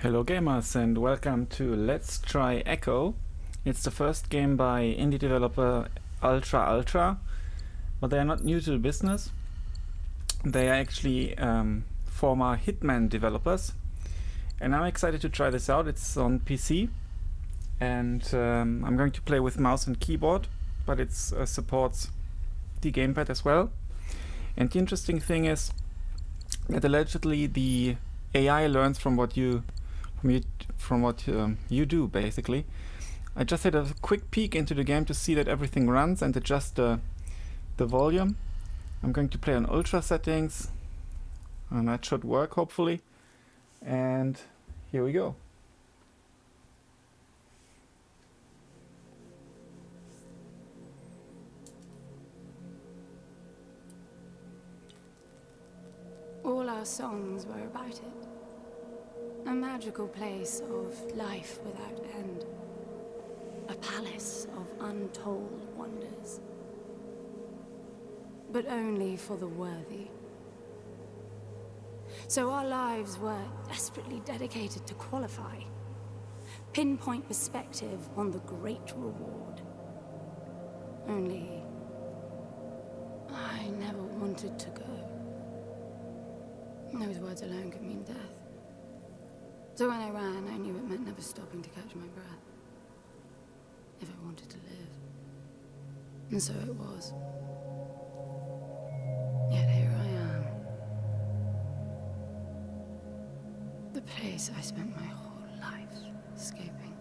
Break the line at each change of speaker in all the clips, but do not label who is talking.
Hello gamers and welcome to Let's Try Echo. It's the first game by indie developer Ultra, but they are not new to the business. They are actually former Hitman developers, and I'm excited to try this out. It's on PC, and I'm going to play with mouse and keyboard, but it supports the gamepad as well. And the interesting thing is that allegedly the AI learns from what you do, basically. I just had a quick peek into the game to see that everything runs and adjust the volume. I'm going to play on ultra settings, and that should work hopefully. And here we go.
All our songs were about it. A magical place of life without end. A palace of untold wonders. But only for the worthy. So our lives were desperately dedicated to qualify. Pinpoint perspective on the great reward. Only I never wanted to go. Those words alone could mean death. So when I ran, I knew it meant never stopping to catch my breath. If I wanted to live. And so it was. Yet here I am. The place I spent my whole life escaping.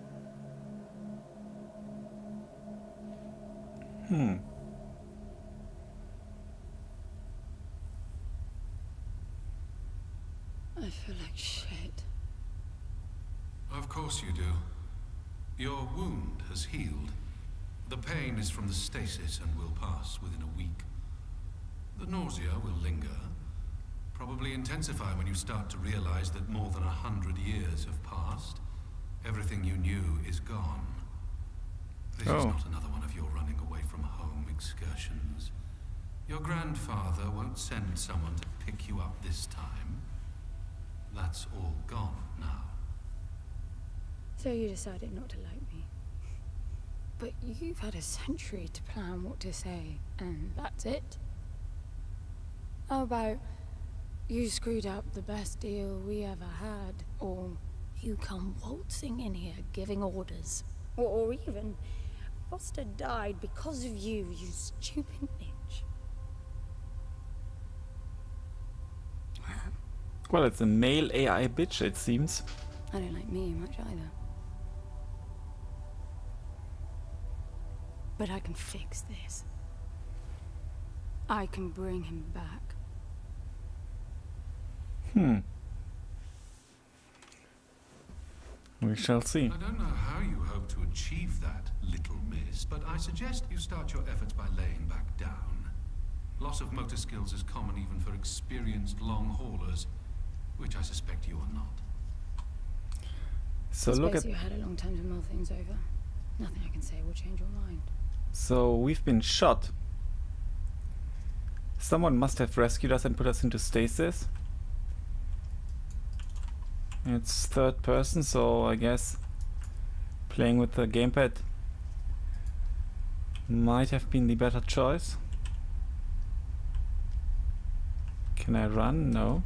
I feel like shit.
Of course you do. Your wound has healed. The pain is from the stasis and will pass within a week. The nausea will linger, probably intensify when you start to realize that more than 100 years have passed. Everything you knew is gone. This is not another one of your running away from home excursions. Your grandfather won't send someone to pick you up this time. That's all gone now.
So you decided not to like me. But you've had a century to plan what to say, and that's it? How about you screwed up the best deal we ever had, or you come waltzing in here giving orders, or even Foster died because of you, you stupid bitch.
Well, it's a male AI bitch, it seems.
I don't like me much either. But I can fix this. I can bring him back.
We shall see.
I don't know how you hope to achieve that, little miss, but I suggest you start your efforts by laying back down. Loss of motor skills is common even for experienced long haulers, which I suspect you are not.
So
I
look
suppose
at.
you had a long time to mull things over. Nothing I can say will change your mind.
So we've been shot. Someone must have rescued us and put us into stasis. It's third person, so I guess playing with the gamepad might have been the better choice. Can I run? No.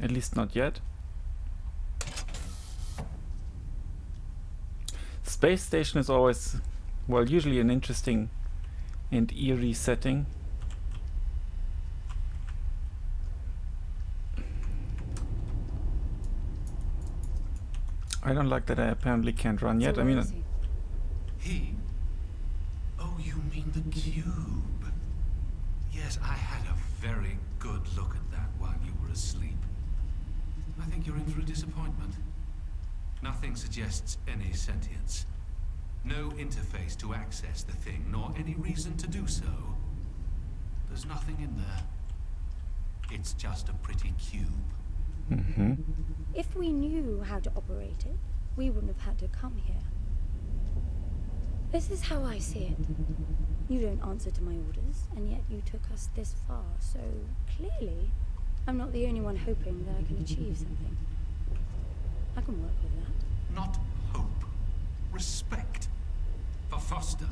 At least not yet. Space station is always, well, usually an interesting and eerie setting. I don't like that I apparently can't run yet.
So
I
where
mean,
is he?
He? Oh, you mean the cube? Yes, I had a very good look at that while you were asleep. I think you're in for a disappointment. Nothing suggests any sentience. No interface to access the thing, nor any reason to do so. There's nothing in there. It's just a pretty cube.
If we knew how to operate it, we wouldn't have had to come here. This is how I see it. You don't answer to my orders, and yet you took us this far, so clearly I'm not the only one hoping that I can achieve something. I can work with that.
Not hope. Respect. For Foster.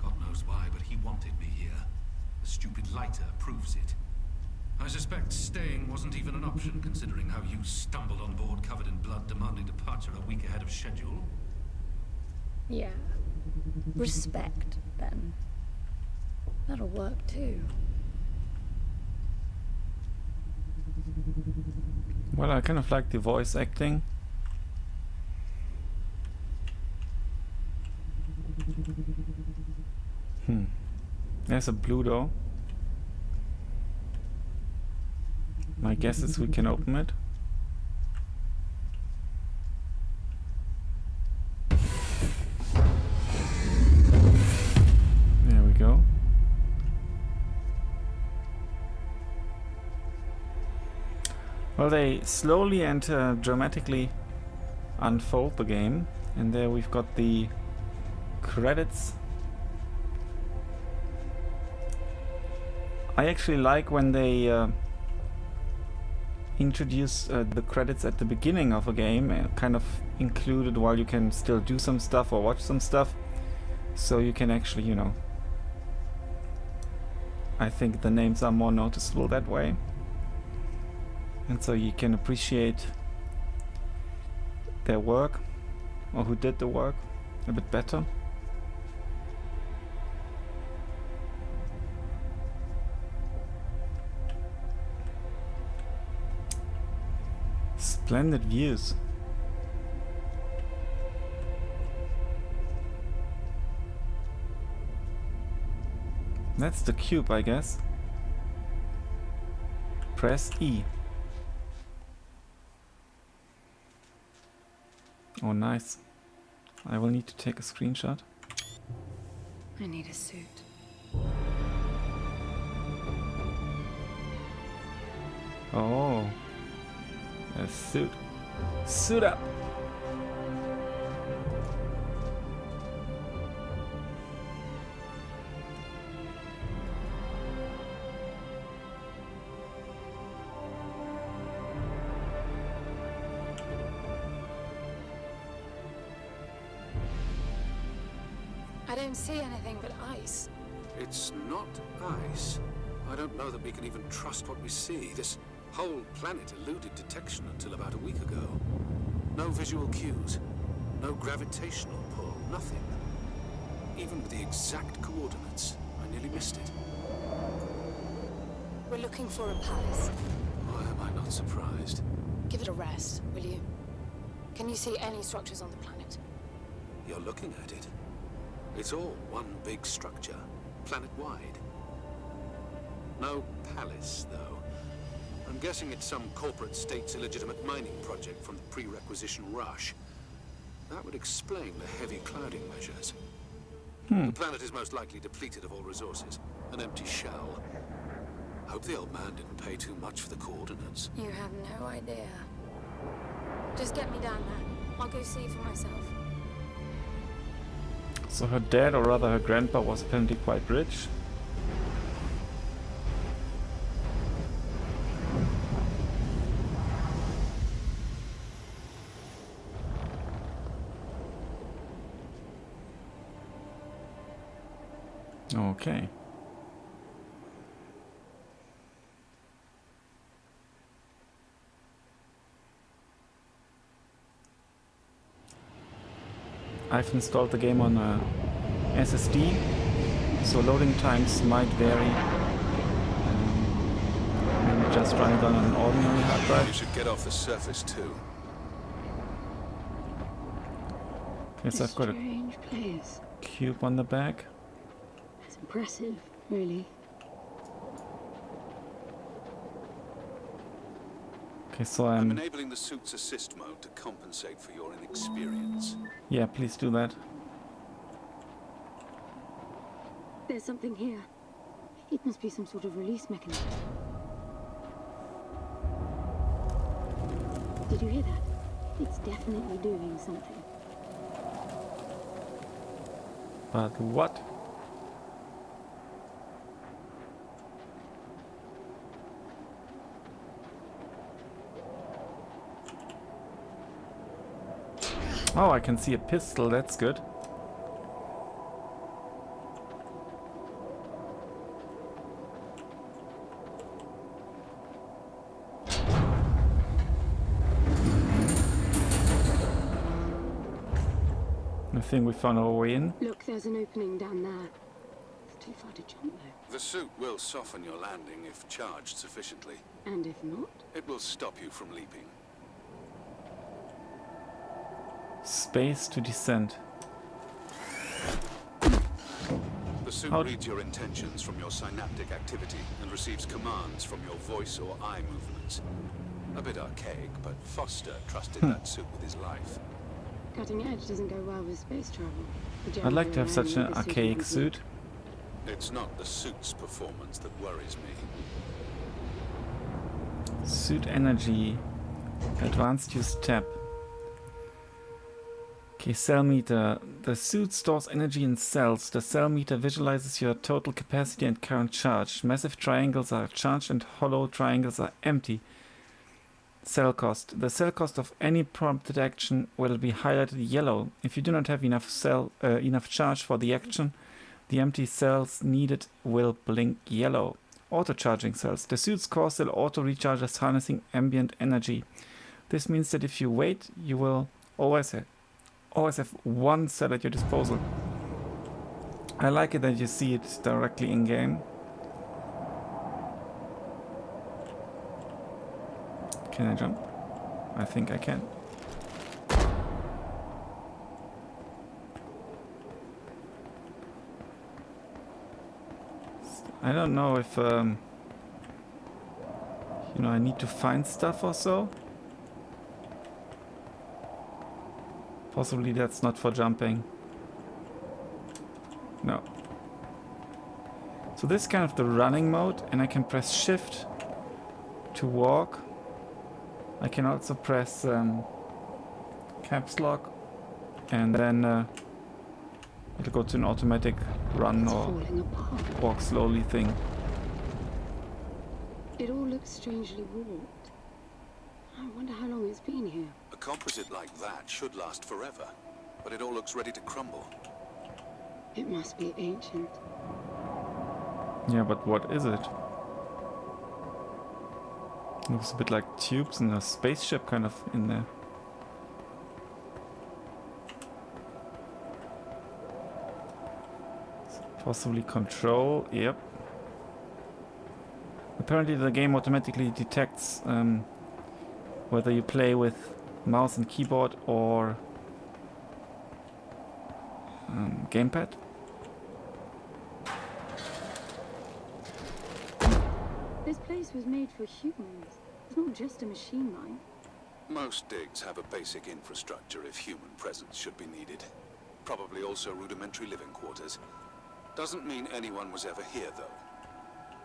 God knows why, but he wanted me here. The stupid lighter proves it. I suspect staying wasn't even an option, considering how you stumbled on board covered in blood, demanding departure a week ahead of schedule.
Yeah. Respect, then. That'll work, too.
Well, I kind of like the voice acting. There's a blue door. My guess is we can open it. There we go. Well, they slowly and dramatically unfold the game, and there we've got the credits. I actually like when they introduce the credits at the beginning of a game, kind of included while you can still do some stuff or watch some stuff, so you can actually, you know, I think the names are more noticeable that way, and so you can appreciate their work, or who did the work, a bit better. Splendid views. That's the cube, I guess. Press E. Oh, nice. I will need to take a screenshot.
I need a suit.
Oh. A suit. Suit up!
I don't see anything but ice.
It's not ice. I don't know that we can even trust what we see. This whole planet eluded detection until about a week ago. No visual cues, no gravitational pull, nothing. Even with the exact coordinates, I nearly missed it.
We're looking for a palace.
Why am I not surprised?
Give it a rest, will you? Can you see any structures on the planet?
You're looking at it. It's all one big structure, planet-wide. No palace, though. I'm guessing it's some corporate state's illegitimate mining project from the pre-requisition rush. That would explain the heavy clouding measures. The planet is most likely depleted of all resources. An empty shell. Hope the old man didn't pay too much for the coordinates.
You have no idea. Just get me down there. I'll go see for myself.
So her dad, or rather her grandpa, was apparently quite rich. Okay. I've installed the game on a SSD, so loading times might vary. I'm just running it on an ordinary hard
You
drive.
should get off the surface too.
Yes, I've got a
Strange place.
cube on the back.
It's impressive, really.
Okay, so
I'm
I'm...
enabling the suit's assist mode to compensate for your inexperience.
Yeah, please do that.
There's something here. It must be some sort of release mechanism. Did you hear that? It's definitely doing something.
But what? Oh, I can see a pistol, that's good. I think we found our way in.
Look, there's an opening down there. It's too far to jump though.
The suit will soften your landing if charged sufficiently.
And if not?
It will stop you from leaping.
Space to descend.
The suit reads your intentions from your synaptic activity and receives commands from your voice or eye movements. A bit archaic, but Foster trusted that suit with his life.
Cutting edge doesn't go well with space travel.
I'd like to have such an archaic suit.
It's not the suit's performance that worries me.
Suit energy. Advanced use tab. Okay, cell meter. The suit stores energy in cells. The cell meter visualizes your total capacity and current charge. Massive triangles are charged and hollow triangles are empty. Cell cost. The cell cost of any prompted action will be highlighted yellow. If you do not have enough charge for the action, the empty cells needed will blink yellow. Auto-charging cells. The suit's core cell auto-recharges harnessing ambient energy. This means that if you wait, you will always have one cell at your disposal. I like it that you see it directly in-game. Can I jump? I think I can. I don't know if you know, I need to find stuff or so. Possibly that's not for jumping. No. So this is kind of the running mode, and I can press shift to walk. I can also press caps lock, and then it'll go to an automatic run or walk slowly thing.
It all looks strangely warped. I wonder how long it's been here.
A composite like that should last forever, but it all looks ready to crumble.
It must be ancient.
Yeah, but what is it? Looks a bit like tubes and a spaceship kind of in there. Possibly control, yep. Apparently the game automatically detects whether you play with mouse and keyboard or gamepad.
This place was made for humans. It's not just a machine line.
Most digs have a basic infrastructure if human presence should be needed. Probably also rudimentary living quarters. Doesn't mean anyone was ever here, though.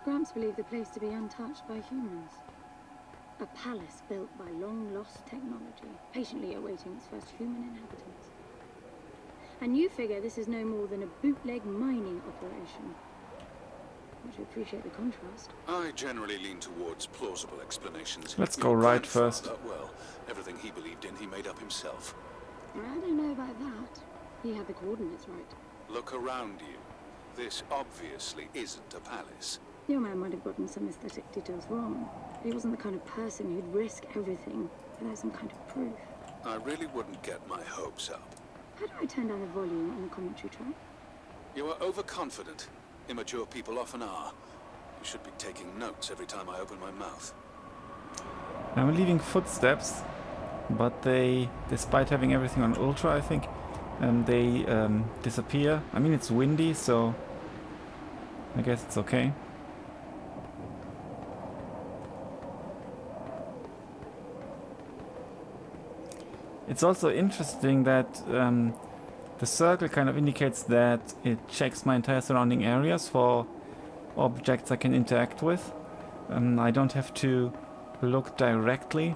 Gramps believed the place to be untouched by humans. A palace built by long-lost technology, patiently awaiting its first human inhabitants. And you figure this is no more than a bootleg mining operation. Would you appreciate the contrast?
I generally lean towards plausible explanations.
Let's go right first.
Well, everything he believed in, he made up himself.
I don't know about that. He had the coordinates right.
Look around you. This obviously isn't a palace.
Your man might have gotten some aesthetic details wrong. He wasn't the kind of person who'd risk everything without some kind of proof.
I really wouldn't get my hopes up.
How do I turn down the volume on the commentary track?
You are overconfident. Immature people often are. You should be taking notes every time I open my mouth.
I'm leaving footsteps, but they, despite having everything on ultra, I think, they disappear. I mean, it's windy, so I guess it's okay. It's also interesting that the circle kind of indicates that it checks my entire surrounding areas for objects I can interact with. I don't have to look directly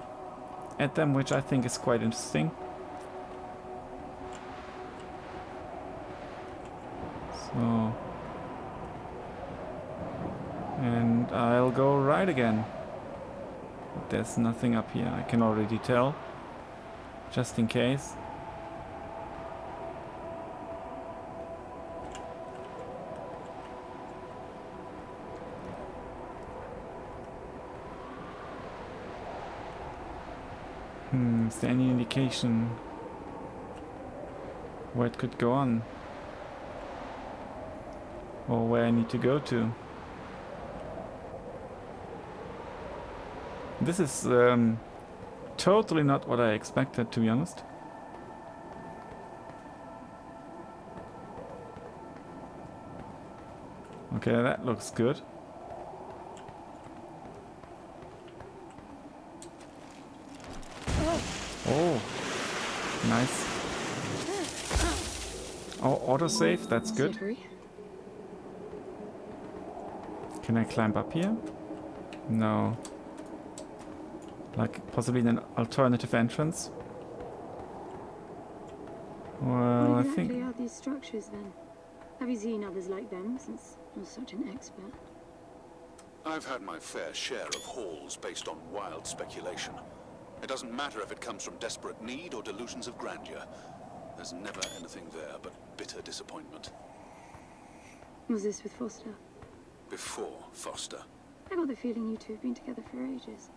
at them, which I think is quite interesting. Oh. And I'll go right again. But there's nothing up here, I can already tell. Just in case. Is there any indication where it could go on? Or where I need to go to? This is totally not what I expected, to be honest. Okay, that looks good. Oh, nice. Oh, autosave, that's good.
Slippery.
Can I climb up here? No. Like, possibly an alternative entrance? Well,
What
I
exactly
think...
are these structures then? Have you seen others like them since you're such an expert?
I've had my fair share of halls based on wild speculation. It doesn't matter if it comes from desperate need or delusions of grandeur. There's never anything there but bitter disappointment.
Was this with Foster?
Before Foster.
I got the feeling you two have been together for ages.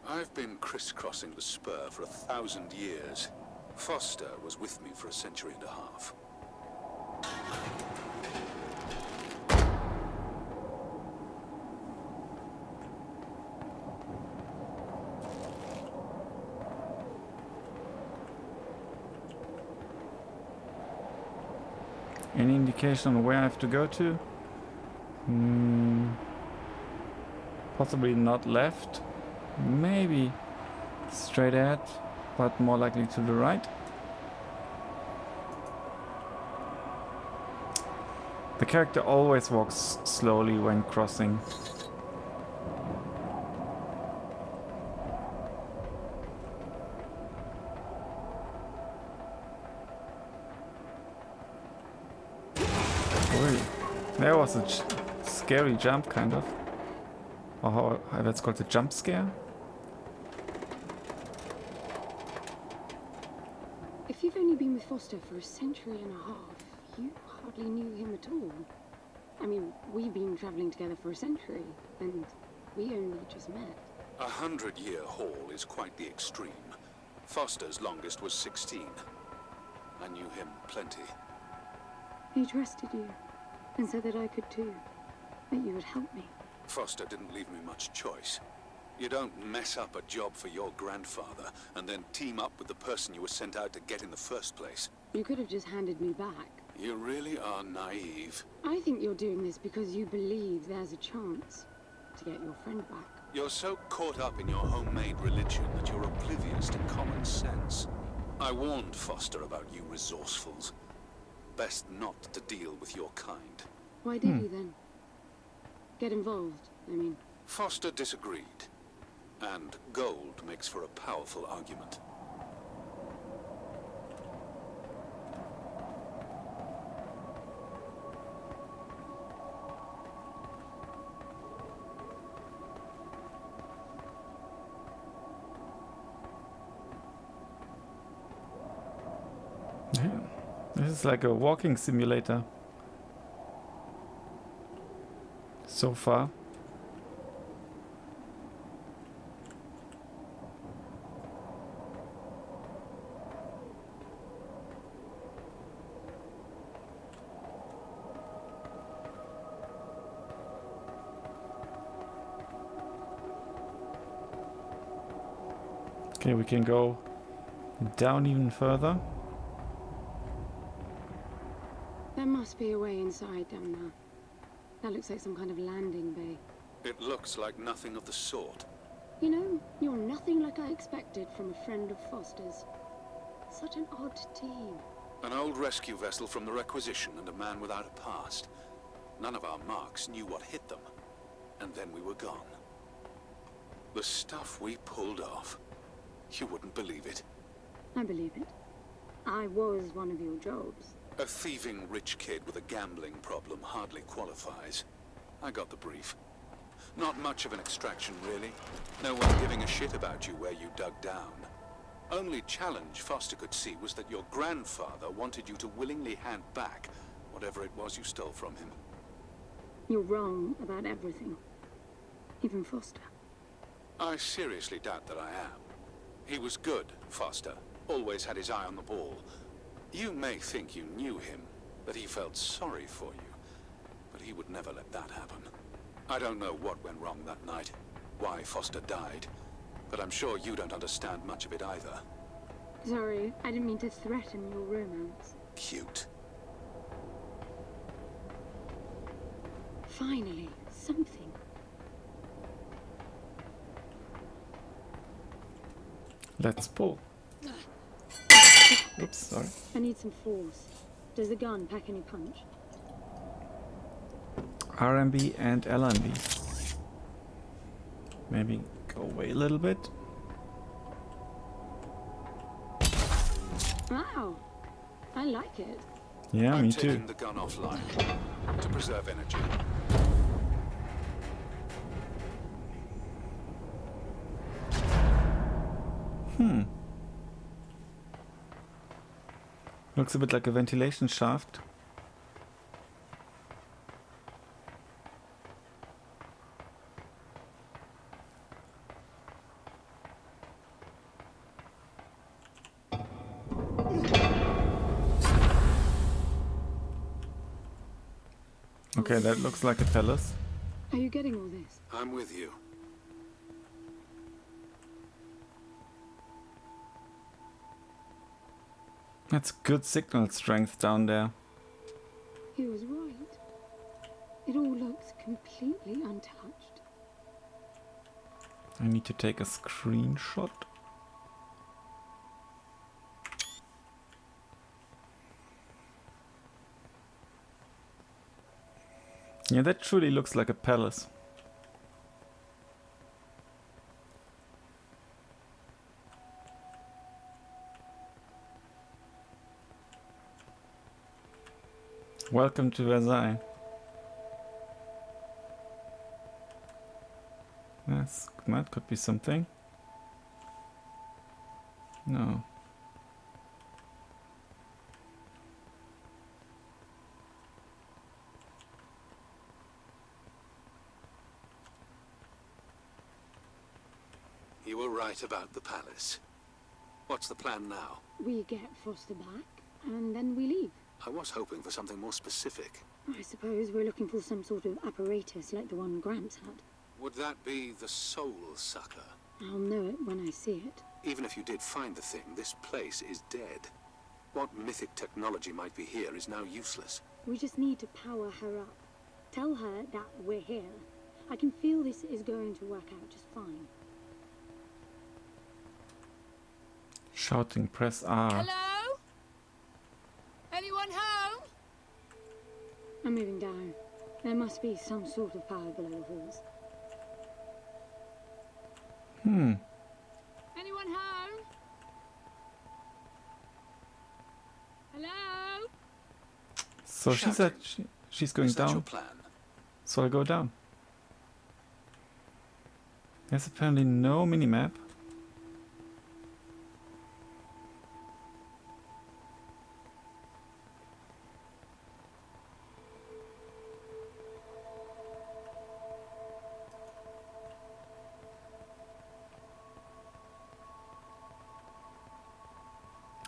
I've been crisscrossing the spur for 1,000 years. Foster was with me for a century and a half.
Any indication on where I have to go to? Possibly not left. Maybe straight ahead, but more likely to the right. The character always walks slowly when crossing. There was a scary jump, kind of. Or how that's called, a jump scare.
If you've only been with Foster for a century and a half, you hardly knew him at all. I mean, we've been traveling together for a century, and we only just met.
100-year haul is quite the extreme. Foster's longest was 16. I knew him plenty.
He trusted you, and said that I could too, that you would help me.
Foster didn't leave me much choice. You don't mess up a job for your grandfather and then team up with the person you were sent out to get in the first place.
You could have just handed me back.
You really are naive.
I think you're doing this because you believe there's a chance to get your friend back.
You're so caught up in your homemade religion that you're oblivious to common sense. I warned Foster about you resourcefuls. Best not to deal with your kind.
Why did you then? Get involved, I mean.
Foster disagreed. And gold makes for a powerful argument.
Yeah. This is like a walking simulator. So far. Okay, we can go down even further.
There must be a way inside down there. That looks like some kind of landing bay.
It looks like nothing of the sort.
You know, you're nothing like I expected from a friend of Foster's. Such an odd team.
An old rescue vessel from the Requisition and a man without a past. None of our marks knew what hit them. And then we were gone. The stuff we pulled off. You wouldn't believe it.
I believe it. I was one of your jobs.
A thieving rich kid with a gambling problem hardly qualifies. I got the brief. Not much of an extraction, really. No one giving a shit about you where you dug down. Only challenge Foster could see was that your grandfather wanted you to willingly hand back whatever it was you stole from him.
You're wrong about everything. Even Foster.
I seriously doubt that I am. He was good, Foster. Always had his eye on the ball. You may think you knew him, that he felt sorry for you, but he would never let that happen. I don't know what went wrong that night, why Foster died, but I'm sure you don't understand much of it either.
Sorry, I didn't mean to threaten your romance.
Cute.
Finally, something.
Let's pull. Oops, sorry.
I need some force. Does the gun pack any punch?
RMB and LMB. Maybe go away a little bit.
Wow, I like it.
Yeah,
I'm
me too.
taking the gun offline to preserve energy.
Looks a bit like a ventilation shaft. Okay, that looks like a palace.
Are you getting all this?
I'm with you.
That's good signal strength down there.
He was right. It all looks completely untouched.
I need to take a screenshot. Yeah, that truly looks like a palace. Welcome to Versailles. Yes, that could be something. No.
You were right about the palace. What's the plan now?
We get Foster back, and then we leave.
I was hoping for something more specific.
I suppose we're looking for some sort of apparatus like the one Gramps had.
Would that be the Soul Sucker?
I'll know it when I see it.
Even if you did find the thing, this place is dead. What mythic technology might be here is now useless.
We just need to power her up. Tell her that we're here. I can feel this is going to work out just fine.
Shouting, press R.
Hello? Anyone home?
I'm moving down. There must be some sort of power below the halls.
Anyone home? Hello?
So she said she's going
Is that your
down.
plan?
So I go down. There's apparently no minimap.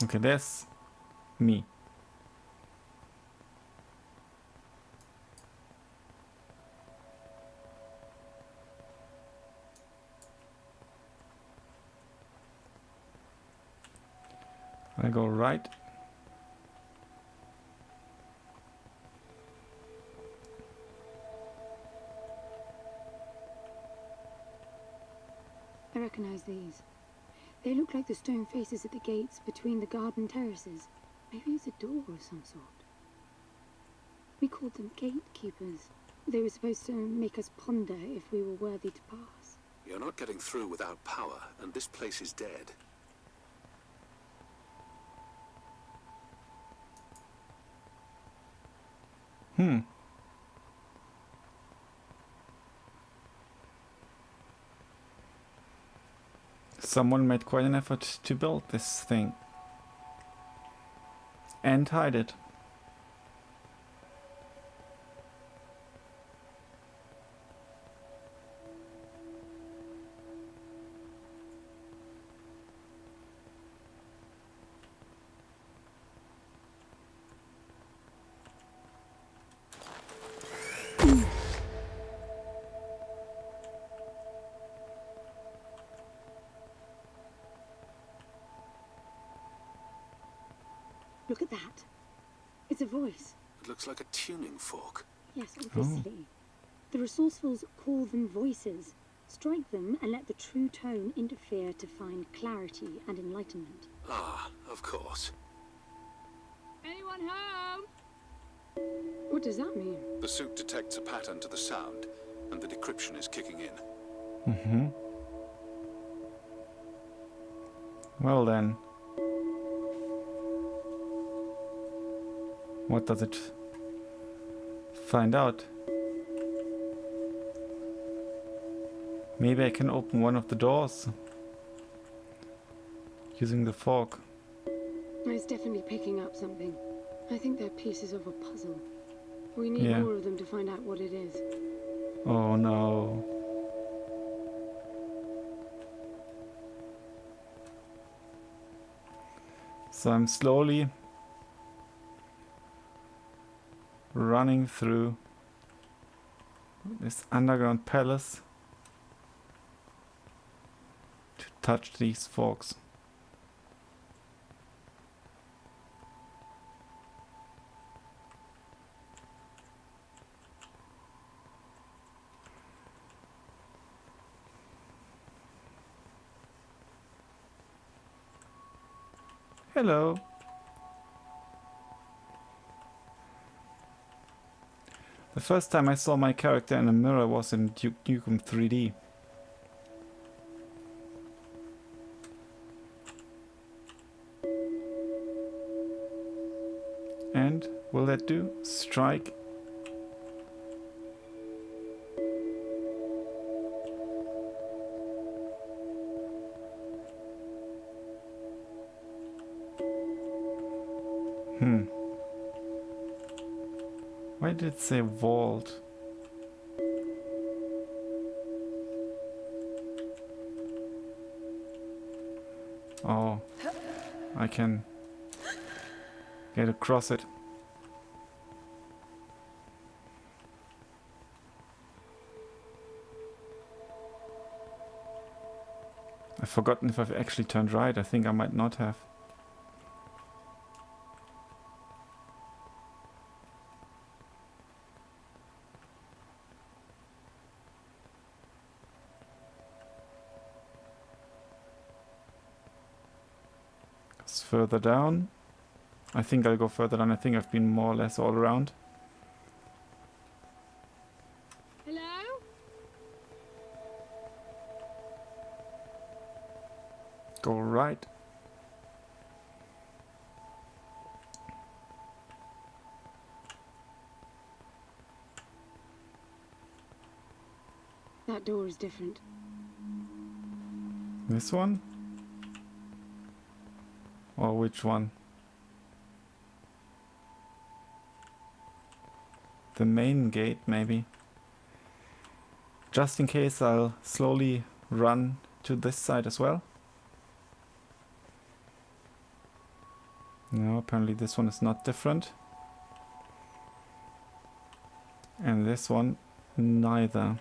Okay, there's me. I go right.
I recognize these. They look like the stone faces at the gates between the garden terraces. Maybe it's a door of some sort. We called them gatekeepers. They were supposed to make us ponder if we were worthy to pass.
You're not getting through without power, and this place is dead.
Someone made quite an effort to build this thing. And hide it.
Look at that. It's a voice.
It looks like a tuning fork.
Yes, obviously. The resourcefuls call them voices. Strike them and let the true tone interfere to find clarity and enlightenment.
Ah, of course.
Anyone home?
What does that mean?
The suit detects a pattern to the sound, and the decryption is kicking in.
Well then. What does it find out? Maybe I can open one of the doors using the fork.
It's definitely picking up something. I think they're pieces of a puzzle. We need
Yeah.
more of them to find out what it is.
Oh no. So I'm slowly running through this underground palace to touch these forks. Hello. The first time I saw my character in a mirror was in Duke Nukem 3D. And will that do? Strike. Why did it say vault? Oh, I can get across it. I've forgotten if I've actually turned right. I think I might not have. Further down. I think I'll go further down. I think I've been more or less all around.
Hello?
Go right.
That door is different.
This one? Or which one? The main gate, maybe. Just in case, I'll slowly run to this side as well. No, apparently this one is not different. And this one, neither.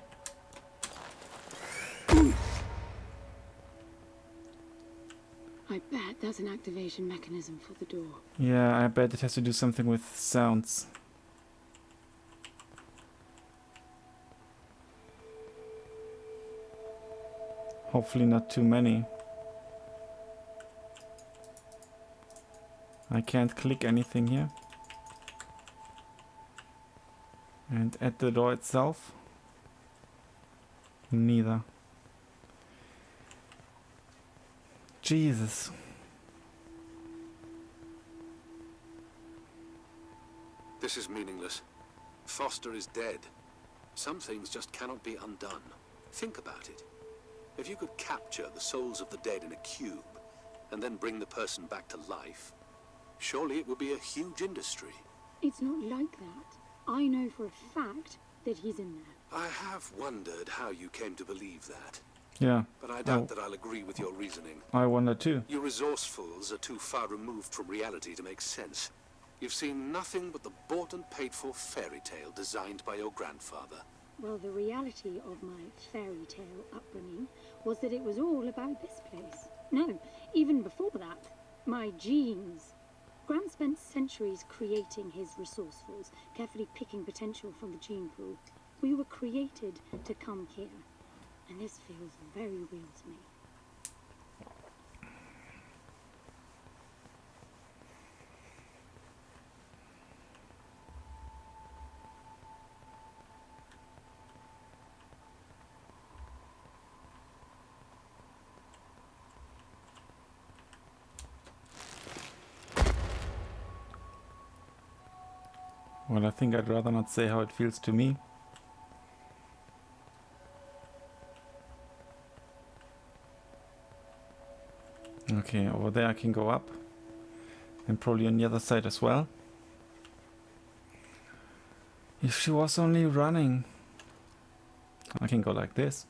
I bet that's an activation mechanism for the door.
Yeah, I bet it has to do something with sounds. Hopefully not too many. I can't click anything here. And at the door itself, neither. Jesus.
This is meaningless.
Foster is dead. Some things just cannot be undone. Think about it. If you could capture the souls of the dead in a cube, and then bring the person back to life, surely it would be a huge industry.
It's not like that. I know for a fact that he's in there.
I have wondered how you came to believe that,
Yeah,
but I doubt that I'll agree with your reasoning.
I wonder too.
You resourcefuls are too far removed from reality to make sense. You've seen nothing but the bought and paid for fairy tale designed by your grandfather.
Well, the reality of my fairy tale upbringing was that it was all about this place. No, even before that, my genes. Graham spent centuries creating his resourcefuls, carefully picking potential from the gene pool. We were created to come here, and this feels very real to me.
Well, I think I'd rather not say how it feels to me. Okay, over there I can go up. And probably on the other side as well. If she was only running. I can go like this.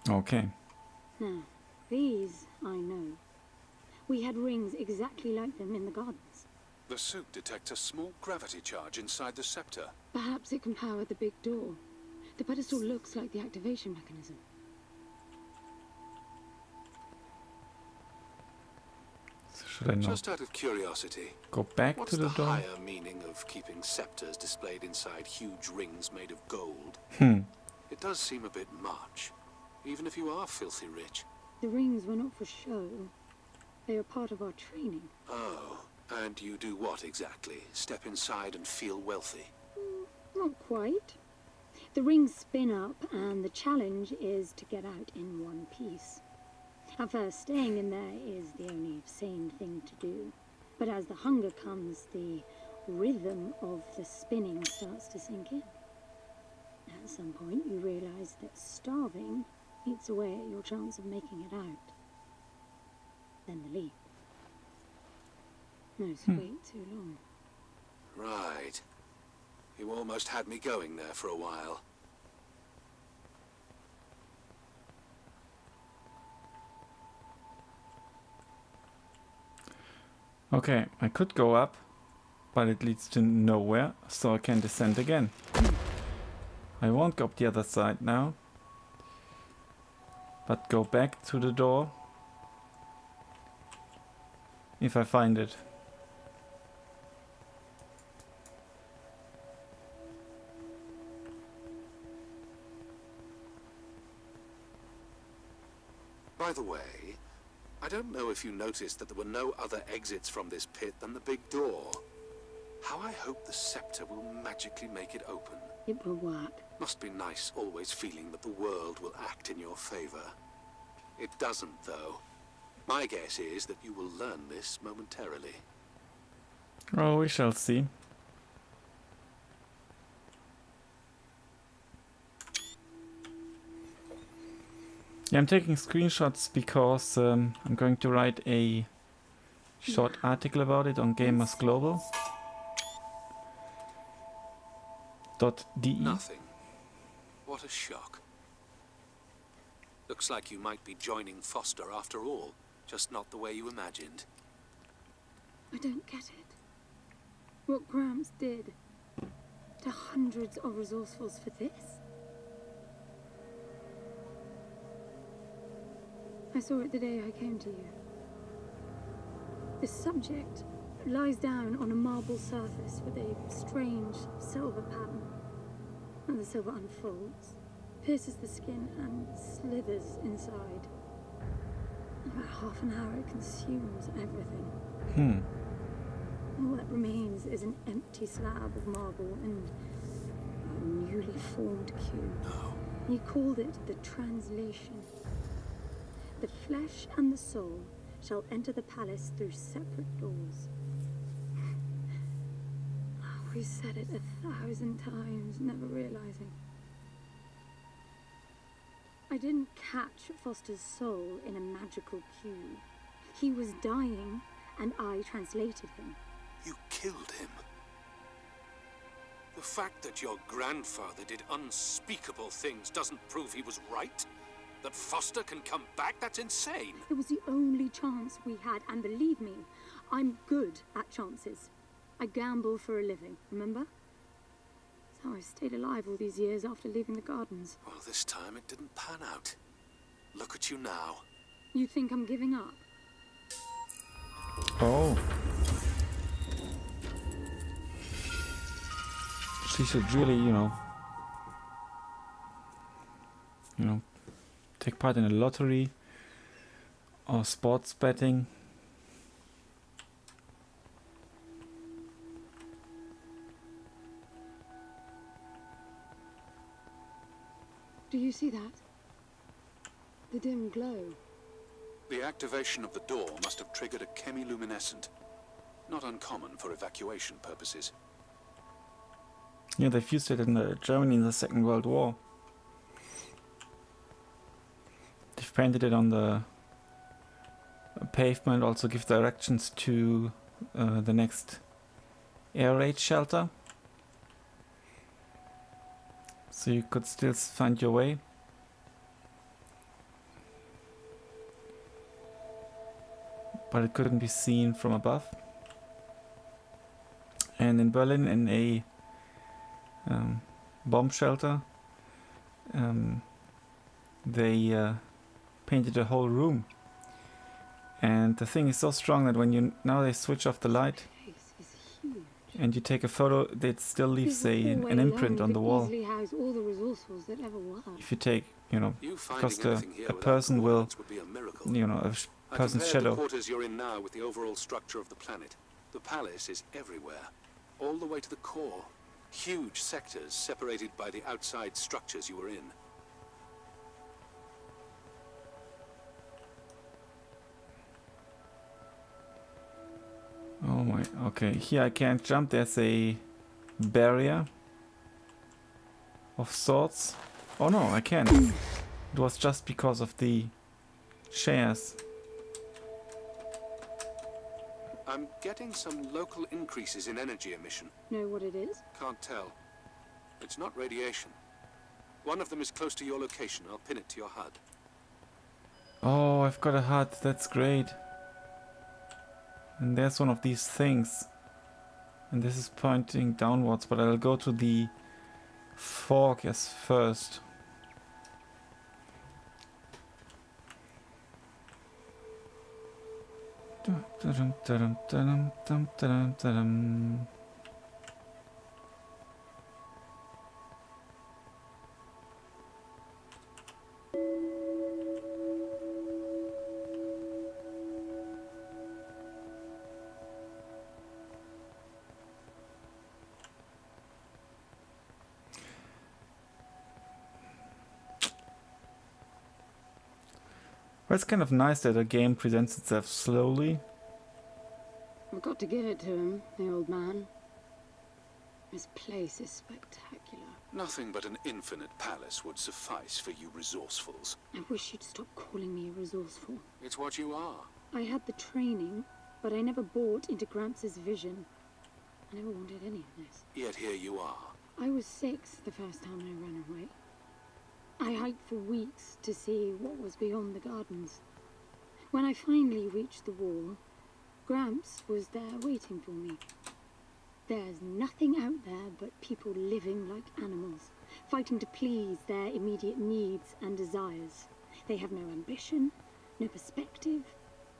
Okay.
Now, these I know. We had rings exactly like them in the gardens.
The suit detects a small gravity charge inside the scepter.
Perhaps it can power the big door. The pedestal looks like the activation mechanism.
Should I not
Just out of curiosity,
go back
what's
to the door?
higher meaning of keeping scepters displayed inside huge rings made of gold? It does seem a bit much, even if you are filthy rich.
The rings were not for show. They are part of our training.
Oh, and you do what exactly? Step inside and feel wealthy?
Not quite. The rings spin up, and the challenge is to get out in one piece. At first, staying in there is the only sane thing to do. But as the hunger comes, the rhythm of the spinning starts to sink in. At some point, you realize that starving eats away at your chance of making it out. Then the leap. No, wait too long.
Right. You almost had me going there for a while.
Okay, I could go up, but it leads to nowhere, so I can descend again. I won't go up the other side now, but go back to the door if I find it.
By the way, I don't know if you noticed that there were no other exits from this pit than the big door. How I hope the scepter will magically make it open.
It will work.
Must be nice always feeling that the world will act in your favor. It doesn't, though. My guess is that you will learn this momentarily.
Oh, we shall see. Yeah, I'm taking screenshots because I'm going to write a short article about it on gamersglobal.de.
Nothing. What a shock. Looks like you might be joining Foster after all, just not the way you imagined.
I don't get it. What Gramps did to hundreds of resourcefuls for this? I saw it the day I came to you. The subject lies down on a marble surface with a strange silver pattern. And the silver unfolds, pierces the skin, and slithers inside. In about half an hour, it consumes everything. All that remains is an empty slab of marble and a newly formed cube.
No.
He called it the translation. The flesh and the soul shall enter the palace through separate doors. We said it 1,000 times, never realizing. I didn't catch Foster's soul in a magical cube. He was dying, and I translated him.
You killed him. The fact that your grandfather did unspeakable things doesn't prove he was right. That Foster can come back, that's insane.
It was the only chance we had, and believe me, I'm good at chances. I gamble for a living, remember? That's how I stayed alive all these years after leaving the gardens.
Well, this time it didn't pan out. Look at you now.
You think I'm giving up?
Oh. She should really, you know, take part in a lottery or sports betting.
Do you see that? The dim glow.
The activation of the door must have triggered a chemiluminescent. Not uncommon for evacuation purposes.
Yeah, they've used it in Germany in the Second World War. They've painted it on the pavement, also give directions to the next air raid shelter. So you could still find your way. But it couldn't be seen from above. And in Berlin, in a bomb shelter, they painted a whole room. And the thing is so strong that when now they switch off the light and you take a photo, it still leaves an imprint on the wall. If you take, because a person will, a person's shadow.
The quarters you're in now with the overall structure of the planet. The palace is everywhere, all the way to the core. Huge sectors separated by the outside structures you were in.
Oh my, okay, here I can't jump, there's a barrier of sorts. Oh no, I can. It was just because of the shares.
I'm getting some local increases in energy emission.
Know what it is?
Can't tell. It's not radiation. One of them is close to your location. I'll pin it to your HUD.
Oh, I've got a HUD, that's great. And there's one of these things. And this is pointing downwards, but I'll go to the fork as first. Well, it's kind of nice that a game presents itself slowly.
I've got to give it to him, the old man. This place is spectacular.
Nothing but an infinite palace would suffice for you resourcefuls.
I wish you'd stop calling me resourceful.
It's what you are.
I had the training, but I never bought into Gramps' vision. I never wanted any of this.
Yet here you are.
I was 6 the first time I ran away. I hiked for weeks to see what was beyond the gardens. When I finally reached the wall, Gramps was there waiting for me. There's nothing out there but people living like animals, fighting to please their immediate needs and desires. They have no ambition, no perspective.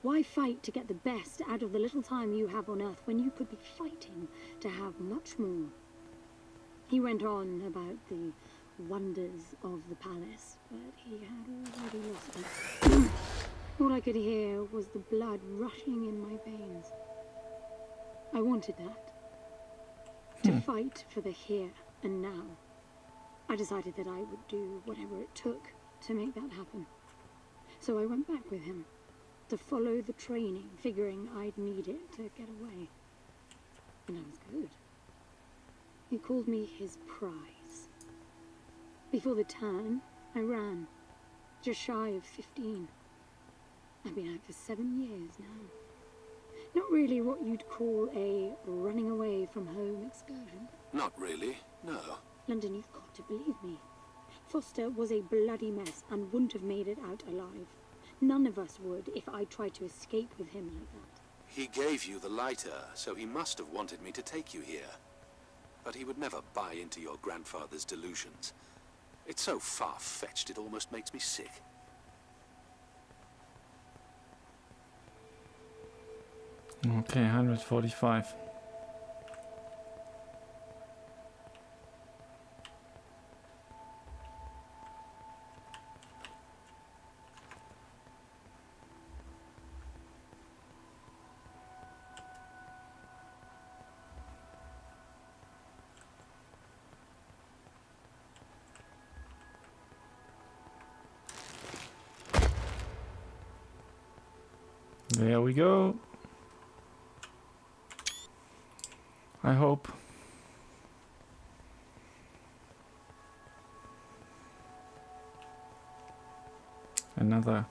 Why fight to get the best out of the little time you have on Earth when you could be fighting to have much more? He went on about the wonders of the palace, but he had already lost it. All I could hear was the blood rushing in my veins. I wanted that. To fight for the here and now. I decided that I would do whatever it took to make that happen. So I went back with him to follow the training, figuring I'd need it to get away. And I was good. He called me his prize. Before the turn, I ran. Just shy of 15. I've been out for 7 years now. Not really what you'd call a running away from home excursion.
Not really, no.
London, you've got to believe me. Foster was a bloody mess and wouldn't have made it out alive. None of us would if I tried to escape with him like that.
He gave you the lighter, so he must have wanted me to take you here. But he would never buy into your grandfather's delusions. It's so far-fetched, it almost makes me sick.
Okay, 145. There we go. I hope. Another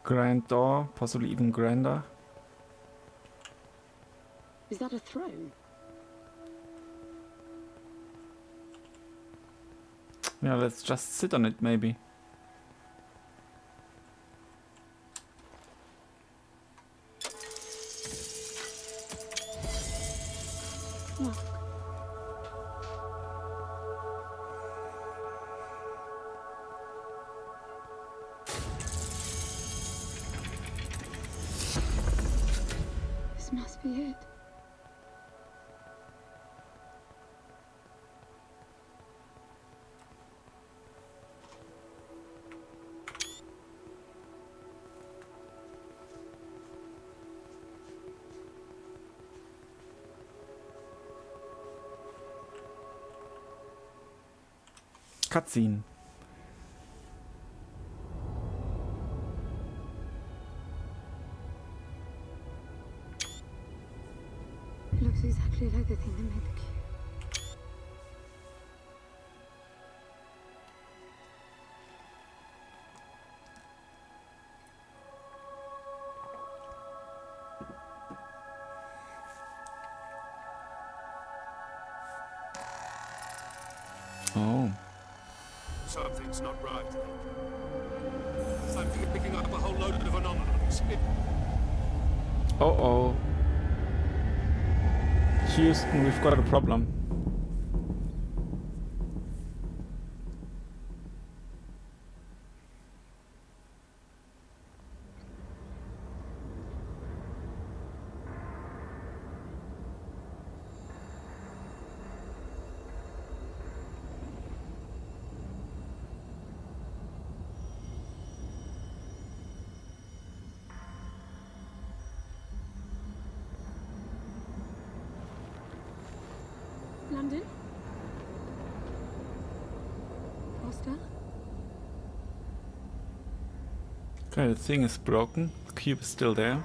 grand door, possibly even grander.
Is that a throne?
Yeah, let's just sit on it maybe.
Look. This must be it.
Cutscene.
It looks exactly like the thing that made the cube.
Oh.
Something's not right. I'm picking up a whole load of anomalies.
Uh-oh. Houston, we've got a problem.
London? Foster?
Okay, the thing is broken. The cube is still there.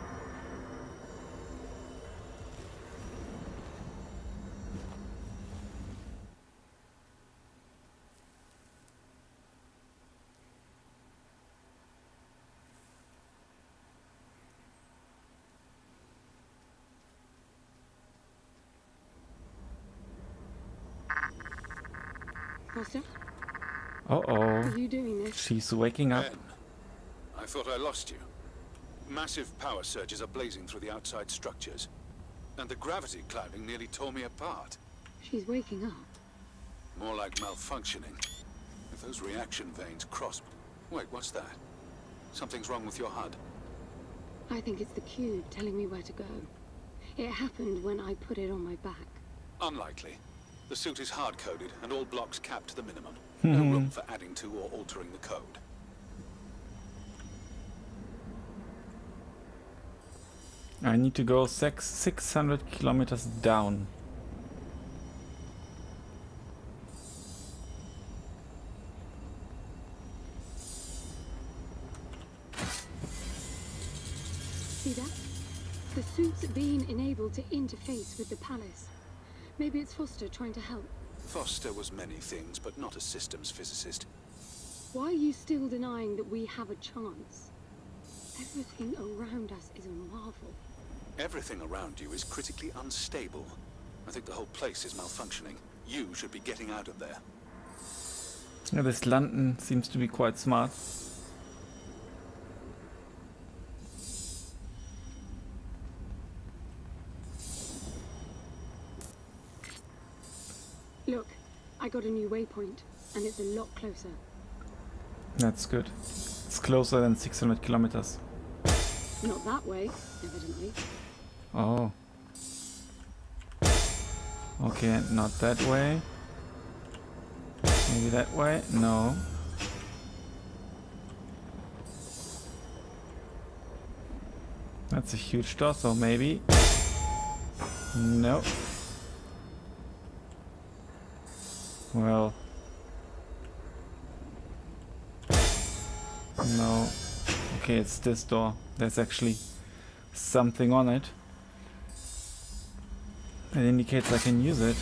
Foster?
Uh-oh.
Are you doing this?
She's waking up.
Ben, I thought I lost you. Massive power surges are blazing through the outside structures. And the gravity clouding nearly tore me apart.
She's waking up.
More like malfunctioning. If those reaction veins cross... Wait, what's that? Something's wrong with your HUD.
I think it's the cube telling me where to go. It happened when I put it on my back.
Unlikely. The suit is hard-coded and all blocks capped to the minimum. No room for adding to or altering the code.
I need to go 600 kilometers down.
See that? The suit's being enabled to interface with the palace. Maybe it's Foster trying to help.
Foster was many things, but not a systems physicist.
Why are you still denying that we have a chance? Everything around us is a marvel.
Everything around you is critically unstable. I think the whole place is malfunctioning. You should be getting out of there.
Yeah, this London seems to be quite smart.
Look, I got a new waypoint, and it's a lot closer.
That's good. It's closer than 600 kilometers.
Not that way, evidently.
Oh. Okay, not that way. Maybe that way? No. That's a huge door, so maybe. No. Well. No. Okay, it's this door. There's actually something on it. It indicates I can use it.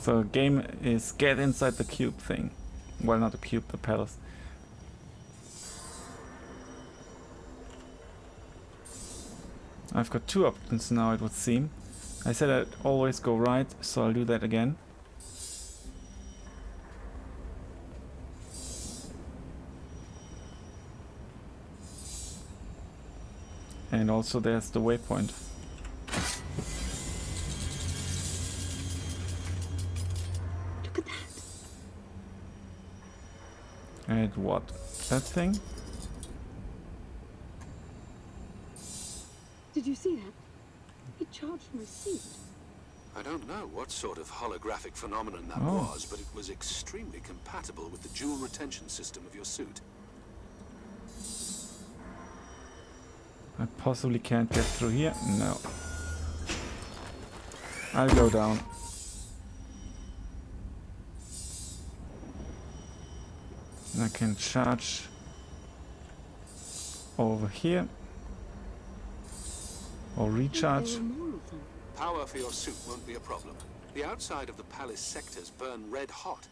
So game is get inside the cube thing. Well, not the cube, the palace. I've got two options now, it would seem. I said I'd always go right, so I'll do that again. And also there's the waypoint.
Look at that.
And what? That thing?
Did you see that? It charged my suit.
I don't know what sort of holographic phenomenon that
Oh.
was, but it was extremely compatible with the dual retention system of your suit.
I possibly can't get through here? No. I'll go down. I can charge over here. Or recharge.
There were more of them.
Power for your suit won't be a problem. The outside of the palace sectors burn red hot,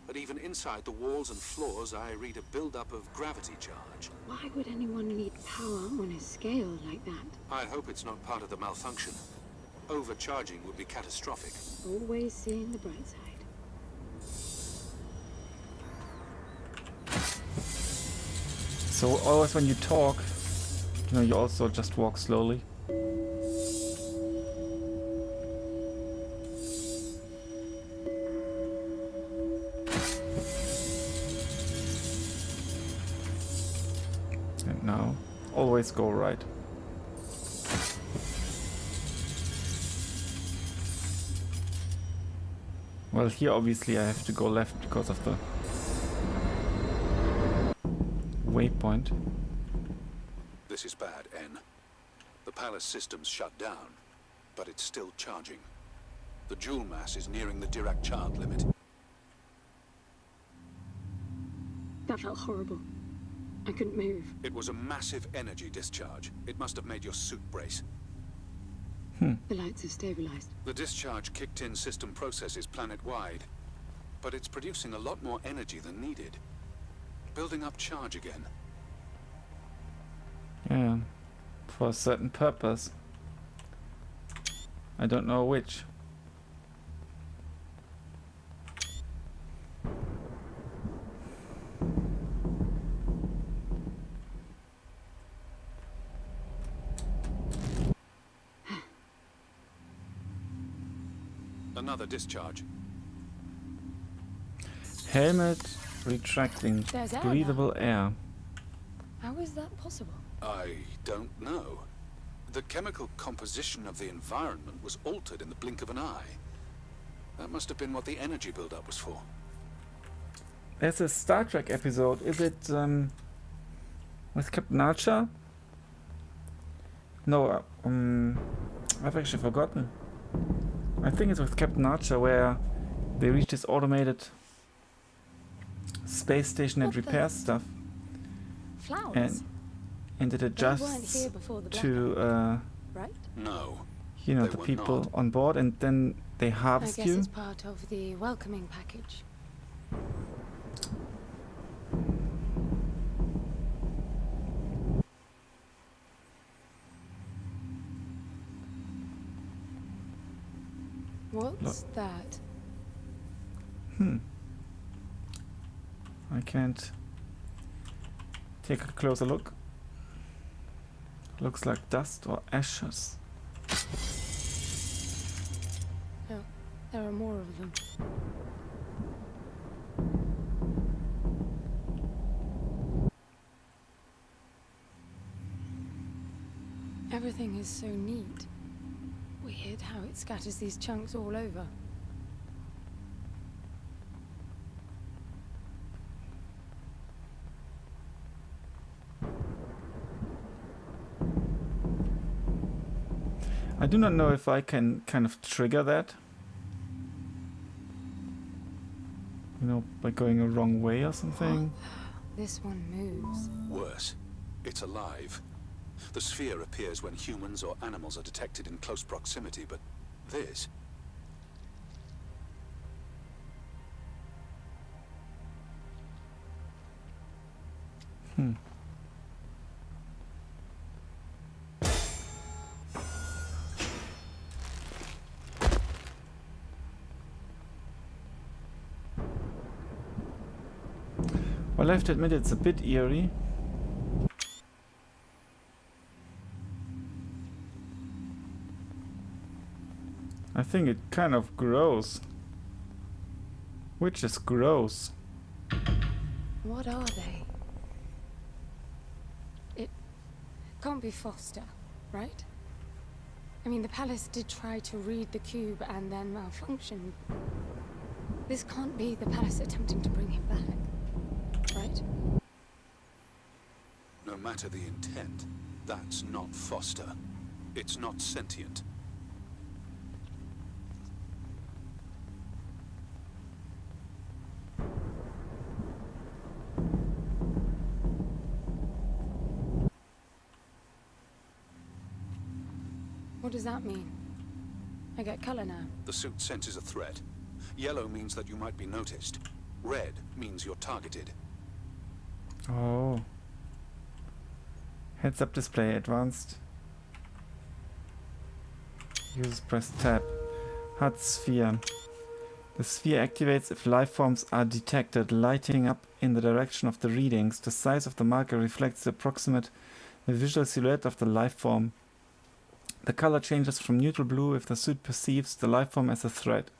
but even inside the walls and floors I read a build-up of gravity charge.
Why would anyone need power on a scale like that?
I hope it's not part of the malfunction. Overcharging would be catastrophic.
Always seeing the bright side.
So always when you talk, you know, you also just walk slowly. And now, always go right. Well, here obviously I have to go left because of the waypoint.
This is bad, N. The palace system's shut down, but it's still charging. The joule mass is nearing the Dirac child limit.
That felt horrible. I couldn't move.
It was a massive energy discharge. It must have made your suit brace.
The lights have stabilized.
The discharge kicked in system processes planet-wide, but it's producing a lot more energy than needed. Building up charge again.
Yeah, for a certain purpose. I don't know which.
Another discharge.
Helmet retracting,
There's air
breathable air.
How is that possible?
I don't know. The chemical composition of the environment was altered in the blink of an eye. That must have been what the energy buildup was for.
There's a Star Trek episode. Is it with Captain Archer? No, I've actually forgotten. I think it's with Captain Archer where they reach this automated space station that
What the-
repairs stuff,
Flowers?
and it
They weren't
adjusts
here before the
to
right?
No.
you know,
They
the
were
people
not.
on board, and then they
I
harvest
guess
you.
it's part of the welcoming package. What's that?
I can't take a closer look. Looks like dust or ashes.
Oh, there are more of them. Everything is so neat. Weird how it scatters these chunks all over.
I do not know if I can kind of trigger that. You know, by going a wrong way or something.
This one moves.
Worse, it's alive. The sphere appears when humans or animals are detected in close proximity, but this...
Well, I have to admit it's a bit eerie. I think it kind of grows. Which is gross.
What are they? It can't be Foster, right? I mean, the palace did try to read the cube and then malfunctioned. This can't be the palace attempting to bring him back, right?
No matter the intent, that's not Foster. It's not sentient.
What does that mean? I get color now.
The suit senses a threat. Yellow means that you might be noticed. Red means you're targeted.
Oh. Heads up display advanced. Use press tab. HUD sphere. The sphere activates if life forms are detected, lighting up in the direction of the readings. The size of the marker reflects the visual silhouette of the life form. The color changes from neutral blue if the suit perceives the life form as a threat.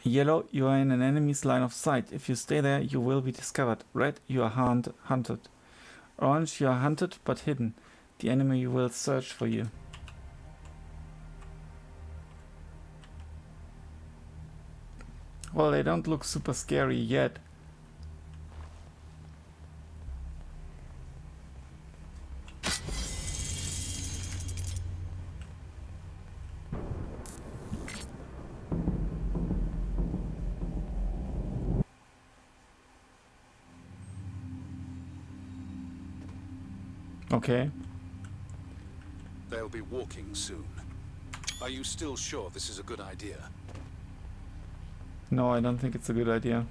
Yellow, you are in an enemy's line of sight. If you stay there, you will be discovered. Red, you are hunted. Orange, you are hunted but hidden. The enemy will search for you. Well, they don't look super scary yet. Okay.
They'll be walking soon. Are you still sure this is a good idea?
No, I don't think it's a good idea.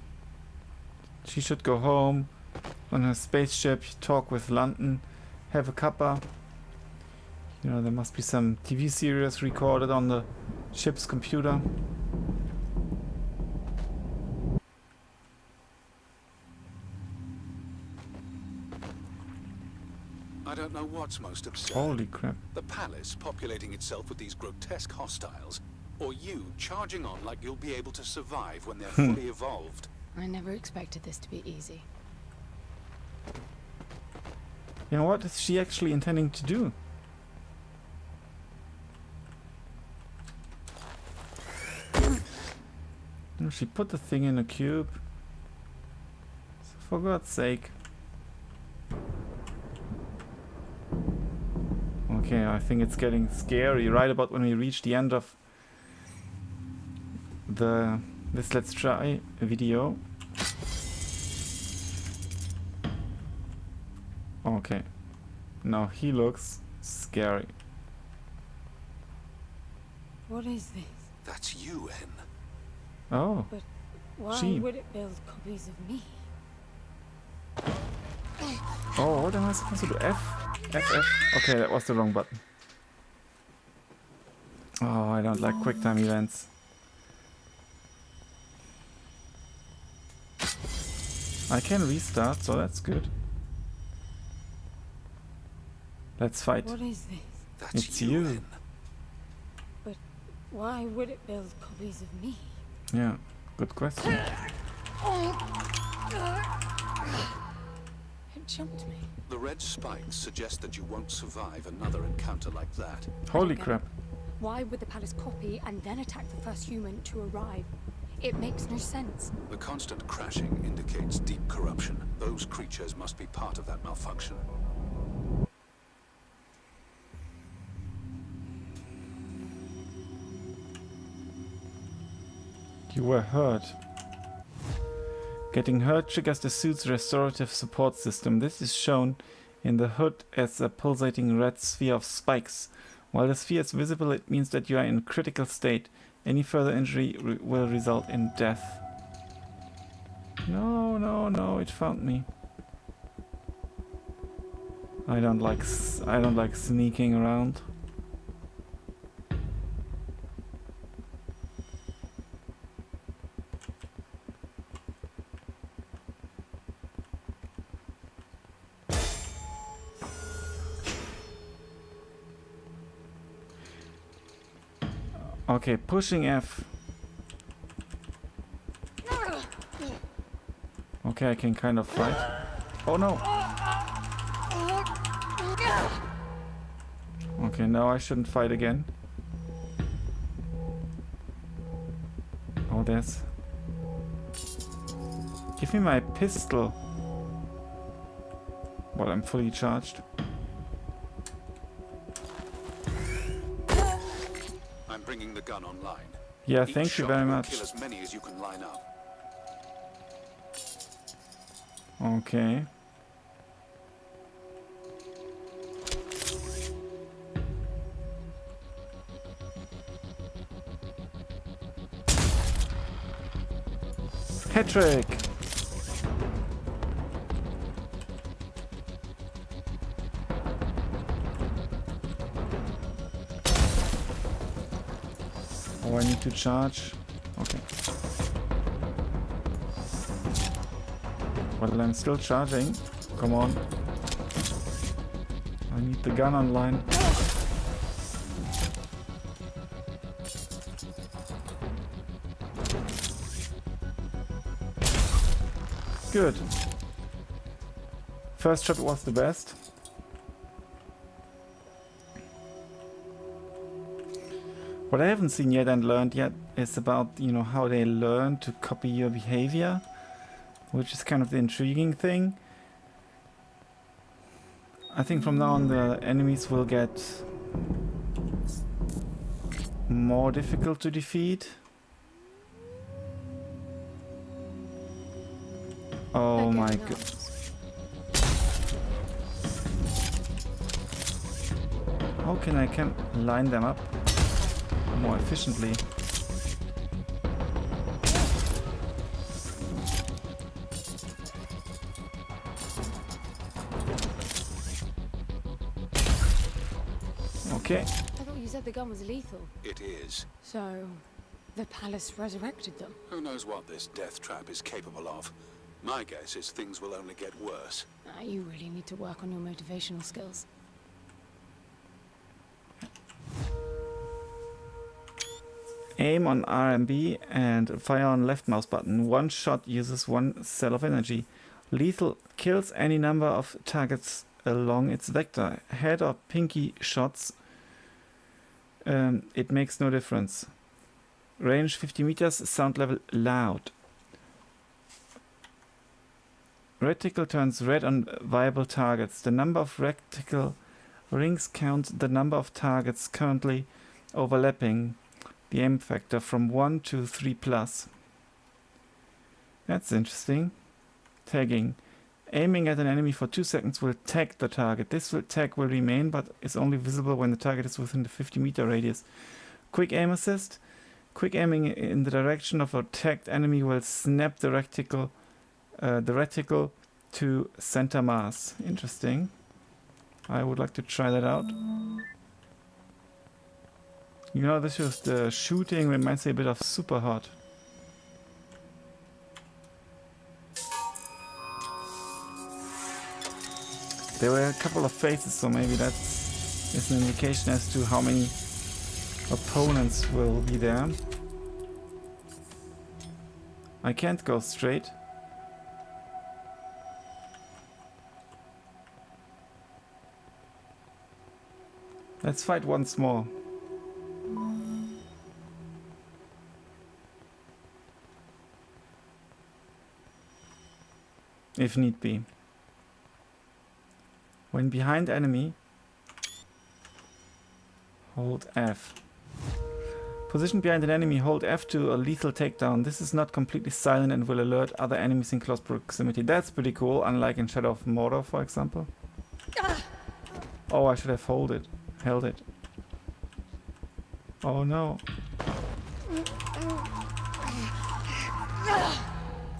She should go home on her spaceship, talk with London, have a cuppa. You know, there must be some TV series recorded on the ship's computer.
I don't know what's most absurd.
Holy crap.
The palace populating itself with these grotesque hostiles, or you charging on like you'll be able to survive when they're fully evolved.
I never expected this to be easy.
You know, what is she actually intending to do? No, she put the thing in a cube. So for God's sake. Okay, I think it's getting scary right about when we reach the end of the this Let's Try video. Okay. Now he looks scary.
What is this?
That's you, Hen.
Oh,
Why
She.
would it build copies of me?
oh, what am I supposed to do? F? F? Okay, that was the wrong button. Oh, I don't like quick time events. I can restart, so that's good. Let's fight.
What is this?
That's
It's
you,
you.
Hen.
Why would it build copies of me?
Yeah, good question.
It jumped me.
The red spikes suggest that you won't survive another encounter like that.
Holy
Okay.
crap.
Why would the palace copy and then attack the first human to arrive? It makes no sense.
The constant crashing indicates deep corruption. Those creatures must be part of that malfunction.
You were hurt. Getting hurt triggers the suit's restorative support system. This is shown in the hood as a pulsating red sphere of spikes. While the sphere is visible, it means that you are in critical state. Any further injury will result in death. No, no, no, it found me. I don't like sneaking around. Okay, pushing F. Okay, I can kind of fight. Oh no! Okay, now I shouldn't fight again. Oh, there's... Give me my pistol. Well, I'm fully charged.
I'm bringing the gun online.
Yeah,
Each
thank you
shot
very
will
much.
Kill as many as you can line up.
Okay. Hat-trick! Oh, I need to charge. Okay. Well, I'm still charging. Come on. I need the gun online. Good. First shot was the best. What I haven't seen yet and learned yet is about, you know, how they learn to copy your behavior, which is kind of the intriguing thing. I think from now on the enemies will get more difficult to defeat. Oh
They're
my
getting
god.
us.
How can I line them up more efficiently? Okay.
I thought you said the gun was lethal.
It is.
So, the palace resurrected them.
Who knows what this death trap is capable of? My guess is things will only get worse.
You really need to work on your motivational skills.
Aim on R and B and fire on left mouse button. One shot uses 1 cell of energy. Lethal kills any number of targets along its vector. Head or pinky shots, it makes no difference. Range 50 meters, sound level loud. Reticle turns red on viable targets. The number of reticle rings count the number of targets currently overlapping the aim factor from 1 to 3 plus. That's interesting. Tagging. Aiming at an enemy for 2 seconds will tag the target. This tag will remain, but is only visible when the target is within the 50-meter radius. Quick aim assist. Quick aiming in the direction of a tagged enemy will snap the reticle to center mass. Interesting. I would like to try that out. You know, this is the shooting reminds me a bit of Super Hot. There were a couple of faces, so maybe that's an indication as to how many opponents will be there. I can't go straight. Let's fight once more. If need be. When behind enemy, hold F. Position behind an enemy, hold F to a lethal takedown. This is not completely silent and will alert other enemies in close proximity. That's pretty cool, unlike in Shadow of Mordor, for example. Oh, I should have held it. Oh no.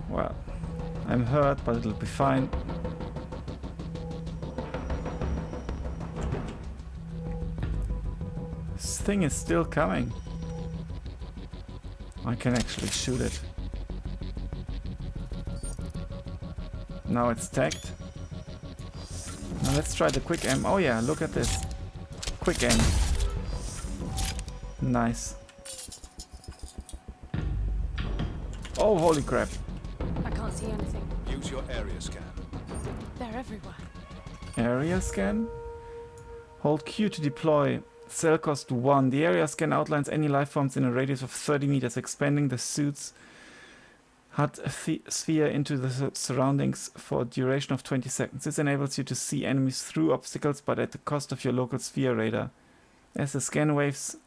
Well, I'm hurt, but it'll be fine. This thing is still coming. I can actually shoot it. Now it's tagged. Now let's try the quick aim. Oh yeah, look at this. Quick aim. Nice. Oh, holy crap.
I can't see anything.
Use your area scan.
They're everywhere.
Area scan. Hold Q to deploy. Cell cost 1. The area scan outlines any life forms in a radius of 30 meters, expanding the suit's HUD sphere into the surroundings for a duration of 20 seconds. This enables you to see enemies through obstacles, but at the cost of your local sphere radar. As the scan waves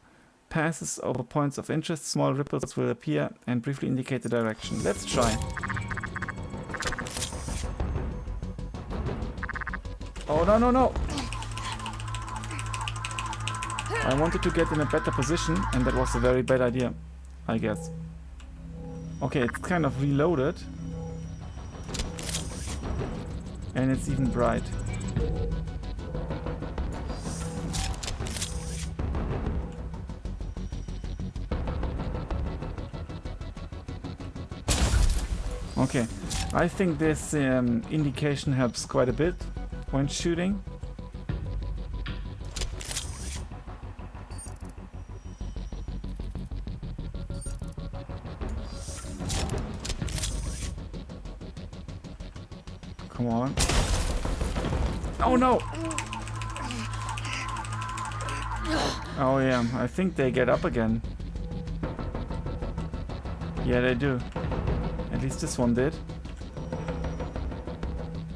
passes over points of interest, small ripples will appear and briefly indicate the direction. Let's try. Oh, no, no, no! I wanted to get in a better position, and that was a very bad idea, I guess. Okay, it's kind of reloaded. And it's even bright. Okay, I think this indication helps quite a bit when shooting. Come on. Oh no! Oh yeah, I think they get up again. Yeah, they do. At least this one did.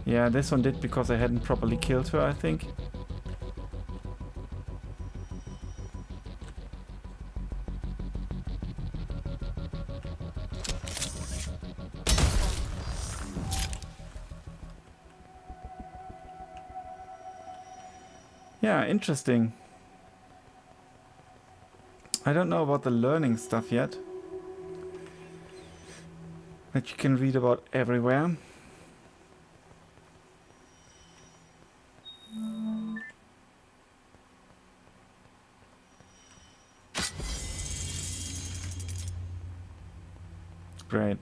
Yeah, this one did because I hadn't properly killed her, I think. Yeah, interesting. I don't know about the learning stuff yet. That you can read about everywhere. Great.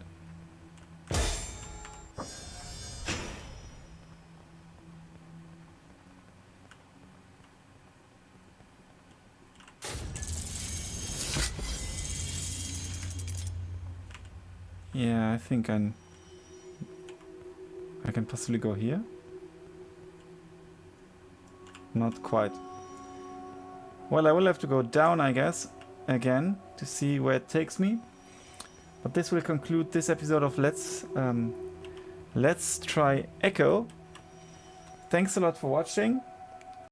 Yeah, I think I can possibly go here. Not quite. Well, I will have to go down, I guess, again to see where it takes me. But this will conclude this episode of Let's Try Echo. Thanks a lot for watching.